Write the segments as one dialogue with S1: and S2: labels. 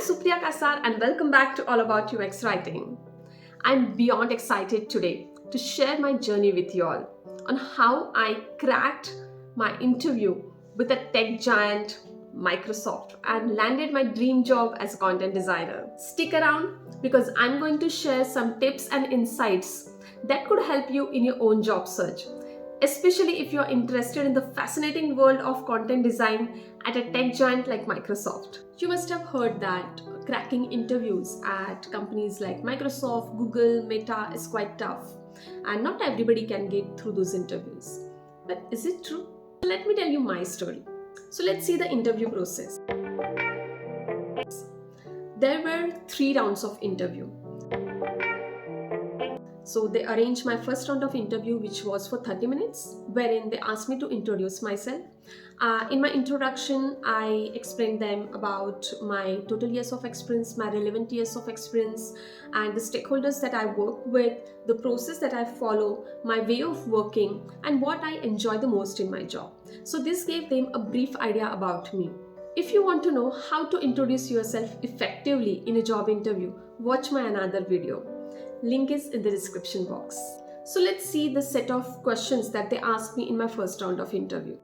S1: Supriya Kasar and welcome back to All About UX Writing. I'm beyond excited today to share my journey with you all on how I cracked my interview with a tech giant, Microsoft, and landed my dream job as a content designer. Stick around because I'm going to share some tips and insights that could help you in your own job search, especially if you're interested in the fascinating world of content design at a tech giant like Microsoft. You must have heard that cracking interviews at companies like Microsoft, Google, Meta is quite tough, and not everybody can get through those interviews. But is it true? Let me tell you my story. So let's see the interview process. There were 3 rounds of interview. So they arranged my first round of interview, which was for 30 minutes, wherein they asked me to introduce myself. In my introduction, I explained them about my total years of experience, my relevant years of experience, and the stakeholders that I work with, the process that I follow, my way of working, and what I enjoy the most in my job. So this gave them a brief idea about me. If you want to know how to introduce yourself effectively in a job interview, watch my another video. Link is in the description box. So let's see the set of questions that they asked me in my first round of interview.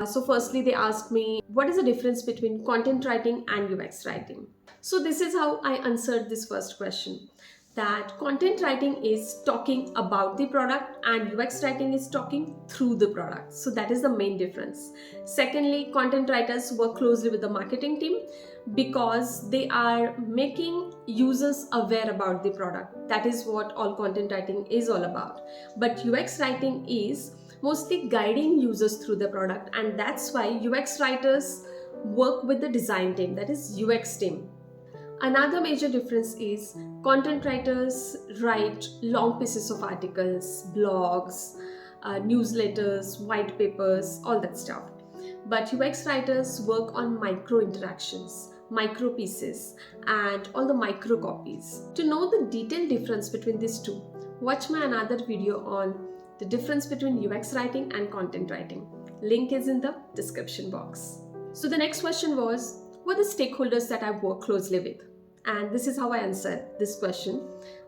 S1: So firstly, they asked me, what is the difference between content writing and UX writing? So this is how I answered this first question. That content writing is talking about the product and UX writing is talking through the product. So that is the main difference. Secondly, content writers work closely with the marketing team because they are making users aware about the product. That is what all content writing is all about. But UX writing is mostly guiding users through the product, and that's why UX writers work with the design team, that is UX team. Another major difference is content writers write long pieces of articles, blogs, newsletters, white papers, all that stuff. But UX writers work on micro interactions, micro pieces, and all the micro copies. To know the detailed difference between these two, watch my another video on the difference between UX writing and content writing. Link is in the description box. So the next question was, what are the stakeholders that I work closely with? And this is how I answered this question,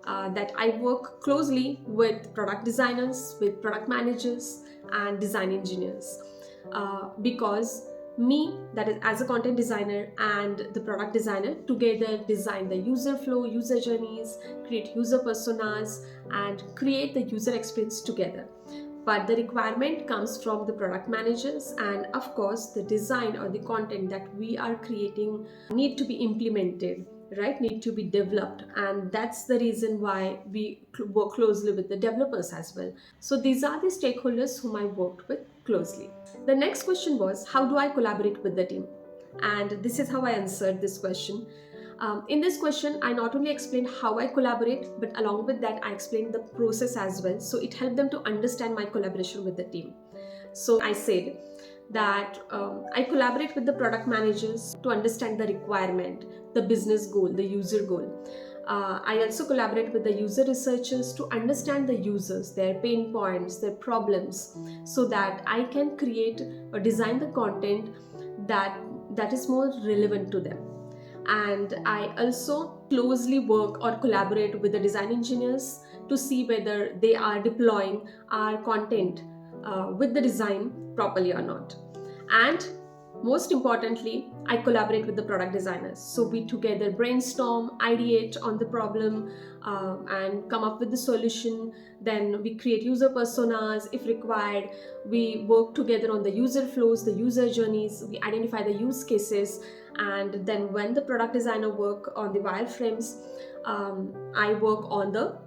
S1: that I work closely with product designers, with product managers, and design engineers. Because me, that is as a content designer, and the product designer together design the user flow, user journeys, create user personas, and create the user experience together. But the requirement comes from the product managers, and of course the design or the content that we are creating need to be implemented, right, need to be developed, and that's the reason why we work closely with the developers as well. So these are the stakeholders whom I worked with closely. The next question was, how do I collaborate with the team? And this is how I answered this question. In this question, I not only explained how I collaborate, but along with that, I explained the process as well. So it helped them to understand my collaboration with the team. So I said that I collaborate with the product managers to understand the requirement, the business goal, the user goal. I also collaborate with the user researchers to understand the users, their pain points, their problems, so that I can create or design the content that is more relevant to them. And I also closely work or collaborate with the design engineers to see whether they are deploying our content with the design properly or not. And most importantly, I collaborate with the product designers. So we together brainstorm, ideate on the problem, and come up with the solution. Then we create user personas if required. We work together on the user flows, the user journeys. We identify the use cases. And then when the product designer work on the wireframes, I work on the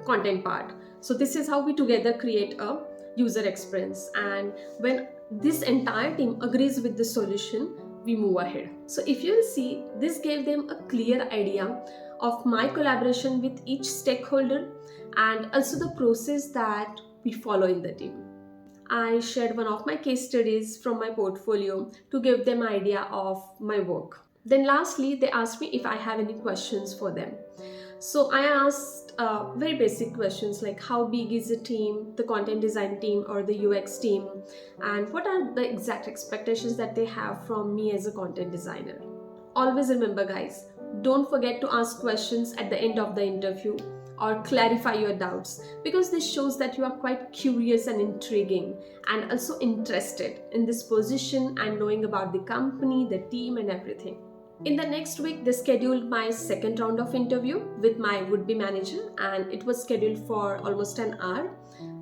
S1: content part. So this is how we together create a user experience. And when this entire team agrees with the solution, we move ahead. So if you see, this gave them a clear idea of my collaboration with each stakeholder and also the process that we follow in the team. I shared one of my case studies from my portfolio to give them an idea of my work. Then lastly, they asked me if I have any questions for them. So I asked very basic questions like how big is the team, the content design team or the UX team, and what are the exact expectations that they have from me as a content designer. Always remember, guys, don't forget to ask questions at the end of the interview or clarify your doubts, because this shows that you are quite curious and intriguing and also interested in this position and knowing about the company, the team, and everything. In the next week, they scheduled my second round of interview with my would-be manager, and it was scheduled for almost an hour,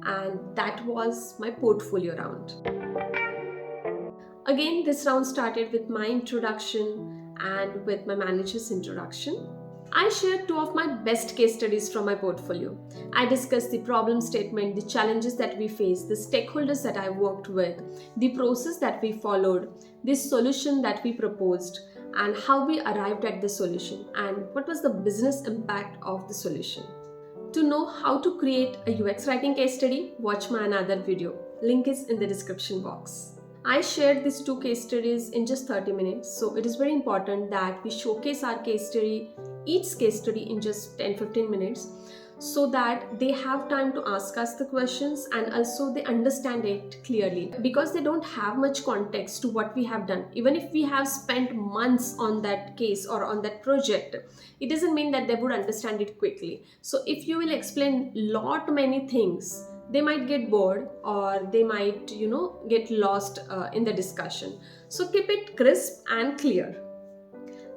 S1: and that was my portfolio round. Again, this round started with my introduction and with my manager's introduction. I shared two of my best case studies from my portfolio. I discussed the problem statement, the challenges that we faced, the stakeholders that I worked with, the process that we followed, the solution that we proposed, and how we arrived at the solution, and what was the business impact of the solution. To know how to create a UX writing case study, watch my another video. Link is in the description box. I shared these two case studies in just 30 minutes, so it is very important that we showcase our case study, each case study in just 10-15 minutes, so that they have time to ask us the questions and also they understand it clearly, because they don't have much context to what we have done. Even if we have spent months on that case or on that project, it doesn't mean that they would understand it quickly. So if you will explain lot many things, they might get bored or they might get lost in the discussion. So keep it crisp and clear.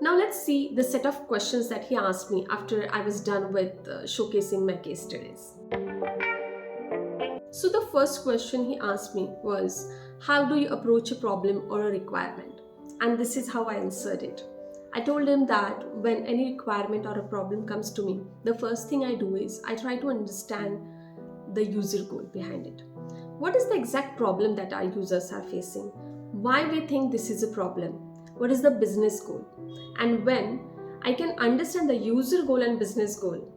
S1: Now let's see the set of questions that he asked me after I was done with showcasing my case studies. So the first question he asked me was, how do you approach a problem or a requirement? And this is how I answered it. I told him that when any requirement or a problem comes to me, the first thing I do is I try to understand the user goal behind it. What is the exact problem that our users are facing? Why we think this is a problem? What is the business goal? And when I can understand the user goal and business goal,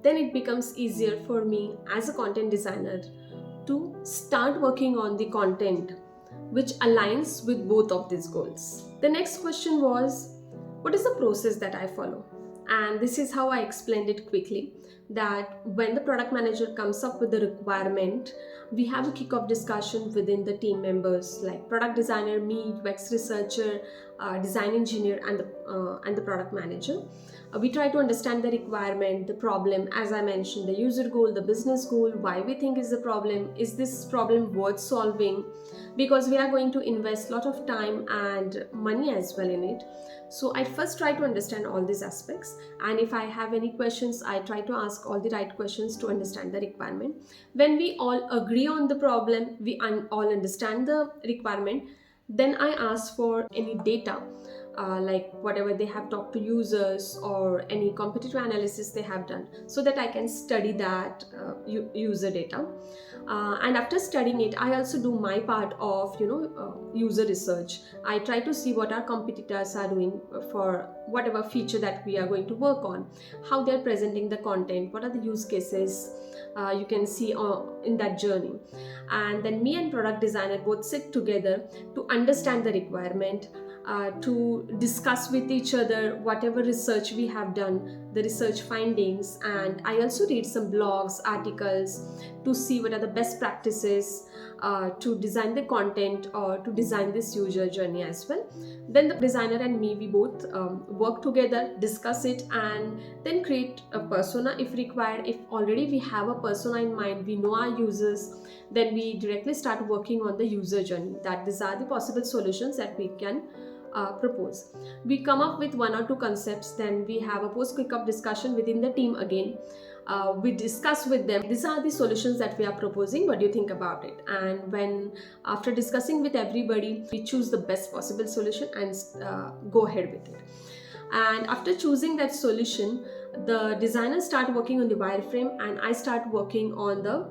S1: then it becomes easier for me as a content designer to start working on the content which aligns with both of these goals. The next question was, what is the process that I follow? And this is how I explained it quickly, that when the product manager comes up with the requirement, we have a kick-off discussion within the team members like product designer, me, UX researcher, design engineer, and the product manager. We try to understand the requirement, the problem, as I mentioned, the user goal, the business goal, why we think is the problem, is this problem worth solving, because we are going to invest a lot of time and money as well in it. So I first try to understand all these aspects, and if I have any questions, I try to ask all the right questions to understand the requirement. When we all agree on the problem, we all understand the requirement, then I ask for any data, like whatever they have talked to users or any competitive analysis they have done, so that I can study that user data. And after studying it, I also do my part of user research. I try to see what our competitors are doing for whatever feature that we are going to work on, how they're presenting the content, what are the use cases you can see in that journey. And then me and product designer both sit together to understand the requirement, to discuss with each other whatever research we have done, the research findings, and I also read some blogs, articles to see what are the best practices to design the content or to design this user journey as well. Then the designer and me, we both work together, discuss it, and then create a persona if required. If already we have a persona in mind, we know our users, then we directly start working on the user journey, that these are the possible solutions that we can propose. We come up with one or two concepts, then we have a post quick-up discussion within the team again. We discuss with them, these are the solutions that we are proposing, what do you think about it? And when after discussing with everybody, we choose the best possible solution and go ahead with it. And after choosing that solution, the designers start working on the wireframe and I start working on the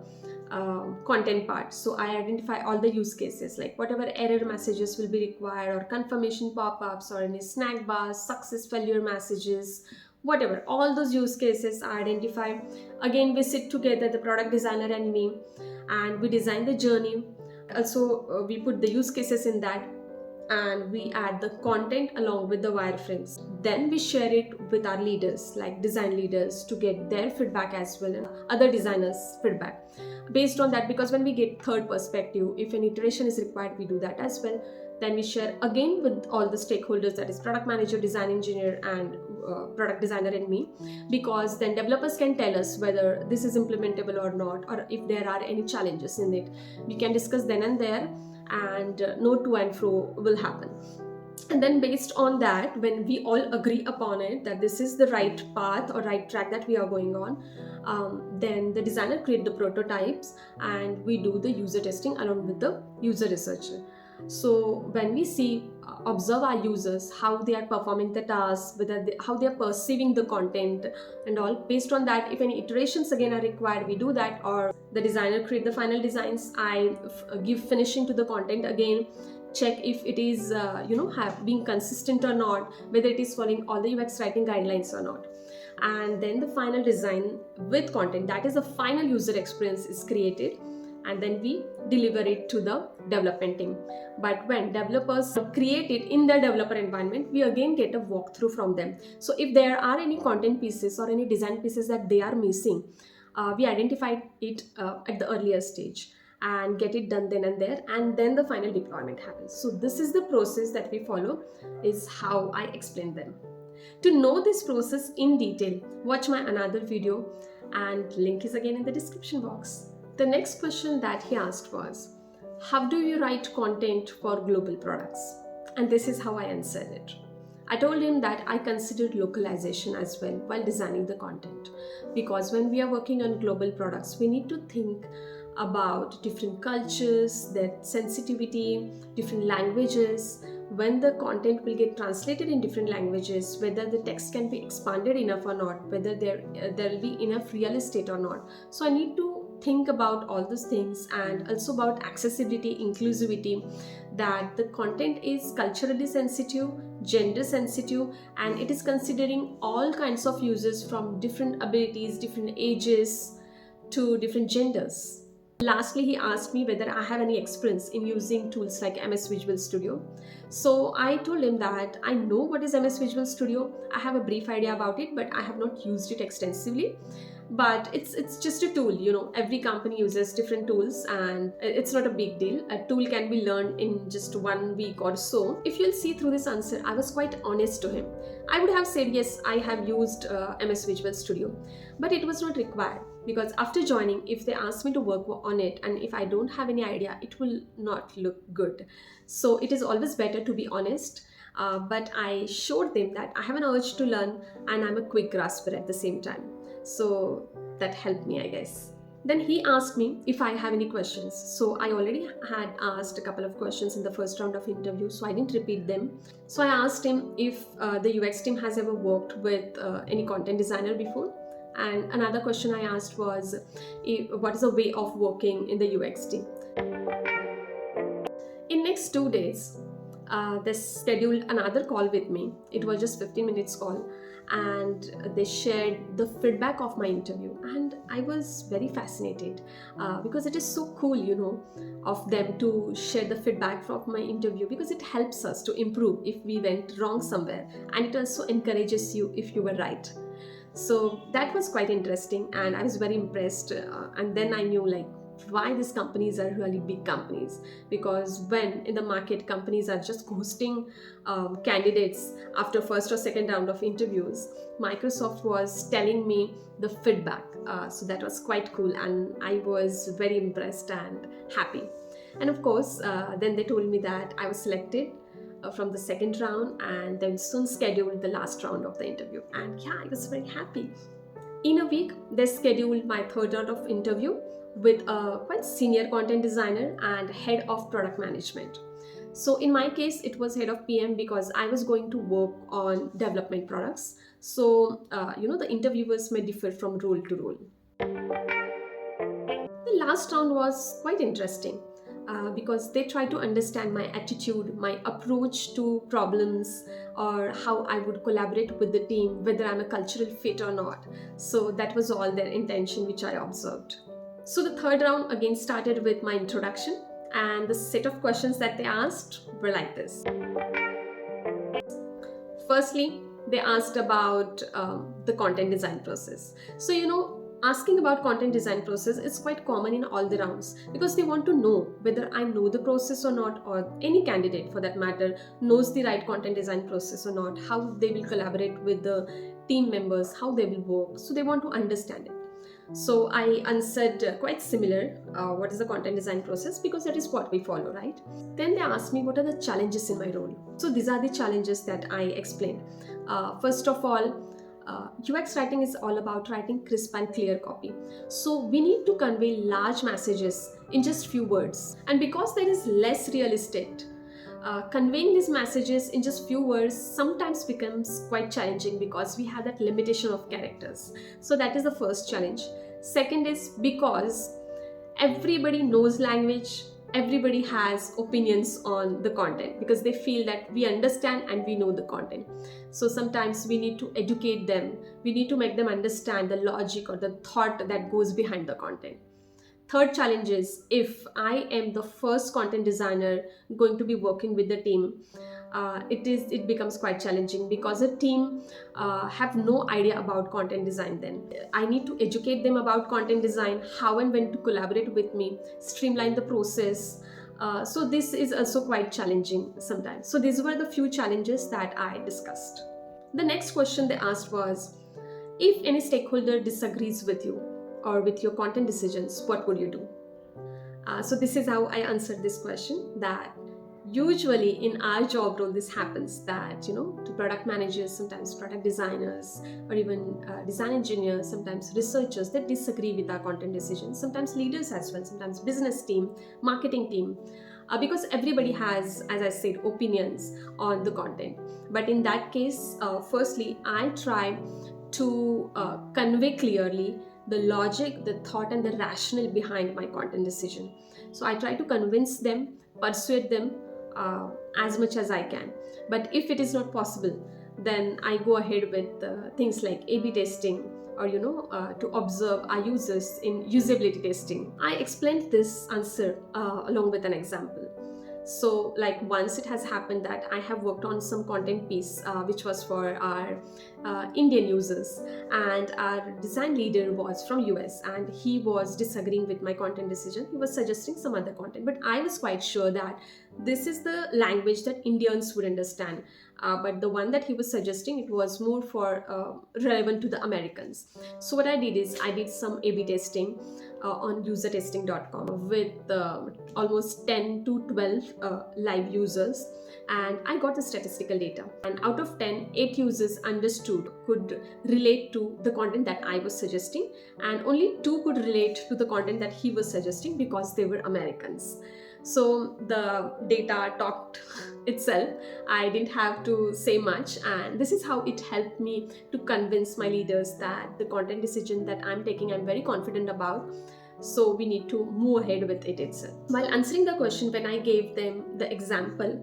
S1: content part. So I identify all the use cases, like whatever error messages will be required, or confirmation pop-ups, or any snack bars, success failure messages, whatever, all those use cases are identified. Again, we sit together, the product designer and me, and we design the journey. Also, we put the use cases in that, and we add the content along with the wireframes. Then we share it with our leaders, like design leaders, to get their feedback as well, and other designers' feedback. Based on that, because when we get third perspective, if an iteration is required, we do that as well. Then we share again with all the stakeholders, that is product manager, design engineer, and product designer and me, because then developers can tell us whether this is implementable or not, or if there are any challenges in it. We can discuss then and there, and no to and fro will happen. And then based on that, when we all agree upon it that this is the right path or right track that we are going on, then the designer create the prototypes and we do the user testing along with the user researcher. So when we see, observe our users, how they are performing the tasks, how they are perceiving the content and all, based on that, if any iterations again are required, we do that, or the designer create the final designs, I give finishing to the content again, check if it is being consistent or not, whether it is following all the UX writing guidelines or not. And then the final design with content, that is the final user experience, is created, and then we deliver it to the development team. But when developers create it in their developer environment, we again get a walkthrough from them. So if there are any content pieces or any design pieces that they are missing, we identify it at the earlier stage and get it done then and there, and then the final deployment happens. So this is the process that we follow, is how I explain them. To know this process in detail, watch my another video, and link is again in the description box. The next question that he asked was, how do you write content for global products? And this is how I answered it. I told him that I considered localization as well while designing the content, because when we are working on global products, we need to think about different cultures, their sensitivity, different languages, when the content will get translated in different languages, whether the text can be expanded enough or not, whether there will be enough real estate or not. So I need to think about all those things, and also about accessibility, inclusivity, that the content is culturally sensitive, gender sensitive, and it is considering all kinds of users from different abilities, different ages to different genders. Lastly, he asked me whether I have any experience in using tools like MS Visual Studio. So I told him that I know what is MS Visual Studio. I have a brief idea about it, but I have not used it extensively. But it's just a tool, every company uses different tools, and it's not a big deal. A tool can be learned in just 1 week or so. If you'll see through this answer, I was quite honest to him. I would have said yes, I have used MS Visual Studio, but it was not required, because after joining, if they ask me to work on it and if I don't have any idea, it will not look good. So it is always better to be honest. But I showed them that I have an urge to learn and I'm a quick grasper at the same time. So that helped me, I guess. Then he asked me if I have any questions. So I already had asked a couple of questions in the first round of interview, so I didn't repeat them. So I asked him if the UX team has ever worked with any content designer before. And another question I asked was, what is the way of working in the UX team? In next 2 days, they scheduled another call with me. It was just 15 minutes call, and they shared the feedback of my interview, and I was very fascinated because it is so cool, of them to share the feedback from my interview, because it helps us to improve if we went wrong somewhere, and it also encourages you if you were right. So that was quite interesting, and I was very impressed. And then I knew why these companies are really big companies, because when in the market companies are just ghosting candidates after first or second round of interviews, Microsoft was telling me the feedback. So that was quite cool, and I was very impressed and happy. And of course, then they told me that I was selected from the second round, and then soon scheduled the last round of the interview. And yeah, I was very happy. In a week, they scheduled my third round of interview with a quite senior content designer and head of product management. So in my case, it was head of PM, because I was going to work on development products. So, the interviewers may differ from role to role. The last round was quite interesting. Because they try to understand my attitude, my approach to problems, or how I would collaborate with the team, whether I'm a cultural fit or not. So that was all their intention, which I observed. So the third round again started with my introduction, and the set of questions that they asked were like this. Firstly, they asked about the content design process. So, Asking about content design process is quite common in all the rounds because they want to know whether I know the process or not, or any candidate for that matter knows the right content design process or not, how they will collaborate with the team members, how they will work. So they want to understand it. So I answered quite similar, what is the content design process, because that is what we follow, right? Then they asked me what are the challenges in my role. So these are the challenges that I explained. First of all, UX writing is all about writing crisp and clear copy. So we need to convey large messages in just few words. And because that is less realistic, conveying these messages in just few words sometimes becomes quite challenging because we have that limitation of characters. So that is the first challenge. Second is because everybody knows language, everybody has opinions on the content because they feel that we understand and we know the content. So sometimes we need to educate them, we need to make them understand the logic or the thought that goes behind the content. Third challenge is if I am the first content designer going to be working with the team, it becomes quite challenging because the team have no idea about content design. Then I need to educate them about content design, how and when to collaborate with me, streamline the process. So this is also quite challenging sometimes. So these were the few challenges that I discussed. The next question they asked was, if any stakeholder disagrees with you or with your content decisions, what would you do? So this is how I answered this question, that usually in our job role this happens, that to product managers, sometimes product designers, or even design engineers, sometimes researchers, that disagree with our content decisions, sometimes leaders as well, sometimes business team, marketing team, because everybody has, as I said, opinions on the content. But in that case, firstly I try to convey clearly the logic, the thought, and the rationale behind my content decision. So I try to convince them, persuade them as much as I can. But if it is not possible, then I go ahead with things like A/B testing, or to observe our users in usability testing. I explained this answer along with an example. So like once it has happened that I have worked on some content piece which was for our Indian users, and our design leader was from US and he was disagreeing with my content decision. He was suggesting some other content, but I was quite sure that this is the language that Indians would understand. But the one that he was suggesting, it was more for relevant to the Americans. So what I did is I did some A/B testing on usertesting.com with almost 10 to 12 live users, and I got the statistical data. And out of 10, 8 users understood, could relate to the content that I was suggesting, and only 2 could relate to the content that he was suggesting because they were Americans. So the data talked itself. I didn't have to say much, and this is how it helped me to convince my leaders that the content decision that I'm taking, I'm very confident about. So we need to move ahead with it itself. While answering the question, when I gave them the example,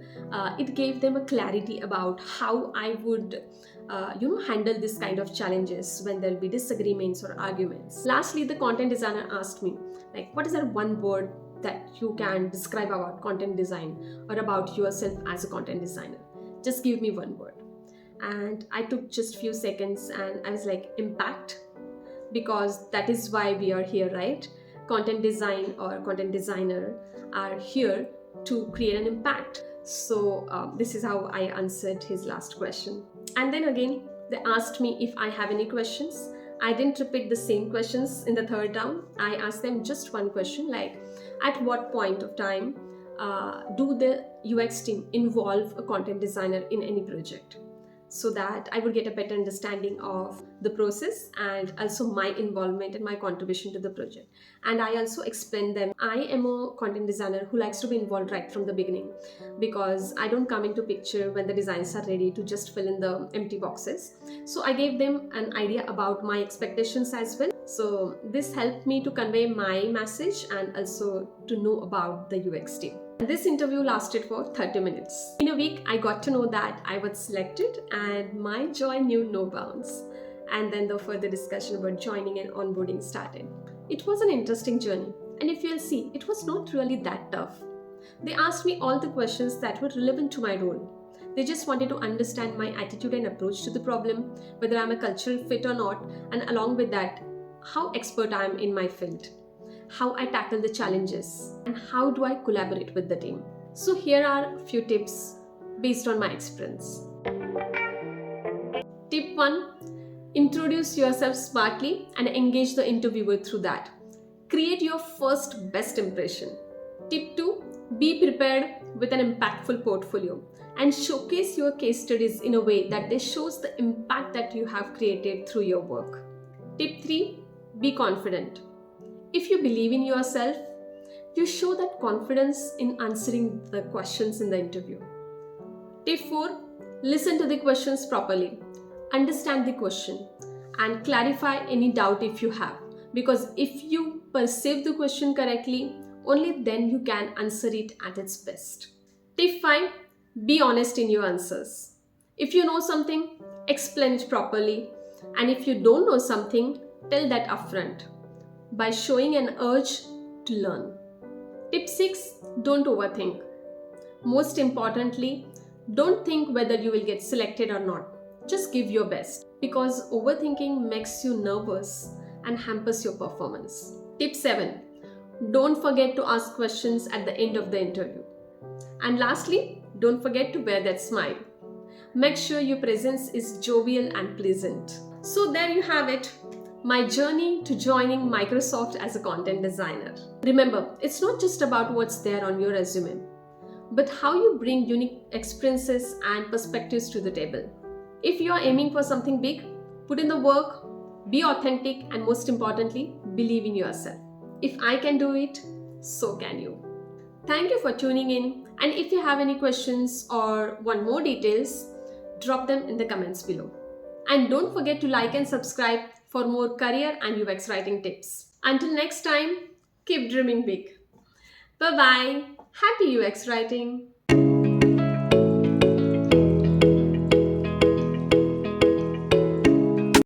S1: it gave them a clarity about how I would handle this kind of challenges when there'll be disagreements or arguments. Lastly, the content designer asked me, like, what is that one word that you can describe about content design or about yourself as a content designer? Just give me one word. And I took just few seconds and I was like, impact, because that is why we are here, right? Content design or content designer are here to create an impact. So this is how I answered his last question. And then again, they asked me if I have any questions. I didn't repeat the same questions in the third round. I asked them just one question, like, at what point of time do the UX team involve a content designer in any project? So that I would get a better understanding of the process and also my involvement and my contribution to the project. And I also explained them I am a content designer who likes to be involved right from the beginning, because I don't come into picture when the designs are ready to just fill in the empty boxes. So I gave them an idea about my expectations as well. So this helped me to convey my message and also to know about the UX team. This interview lasted for 30 minutes. In a week, I got to know that I was selected, and my joy knew no bounds. And then the further discussion about joining and onboarding started. It was an interesting journey, and if you'll see, it was not really that tough. They asked me all the questions that were relevant to my role. They just wanted to understand my attitude and approach to the problem, whether I'm a cultural fit or not, and along with that, how expert I am in my field, how I tackle the challenges, and how do I collaborate with the team. So here are a few tips based on my experience. Tip 1. Introduce yourself smartly and engage the interviewer through that. Create your first best impression. Tip 2. Be prepared with an impactful portfolio and showcase your case studies in a way that they shows the impact that you have created through your work. Tip 3. Be confident. If you believe in yourself, you show that confidence in answering the questions in the interview. Tip 4. Listen to the questions properly. Understand the question and clarify any doubt if you have. Because if you perceive the question correctly, only then you can answer it at its best. Tip 5. Be honest in your answers. If you know something, explain it properly. And if you don't know something, tell that upfront by showing an urge to learn. Tip 6. Don't overthink. Most importantly, don't think whether you will get selected or not. Just give your best, because overthinking makes you nervous and hampers your performance. Tip 7. Don't forget to ask questions at the end of the interview. And lastly, don't forget to wear that smile. Make sure your presence is jovial and pleasant. So there you have it, my journey to joining Microsoft as a content designer. Remember, it's not just about what's there on your resume, but how you bring unique experiences and perspectives to the table. If you are aiming for something big, put in the work, be authentic, and most importantly, believe in yourself. If I can do it, so can you. Thank you for tuning in, and if you have any questions or want more details, drop them in the comments below. And don't forget to like and subscribe for more career and UX writing tips. Until next time, keep dreaming big. Bye bye. Happy UX writing.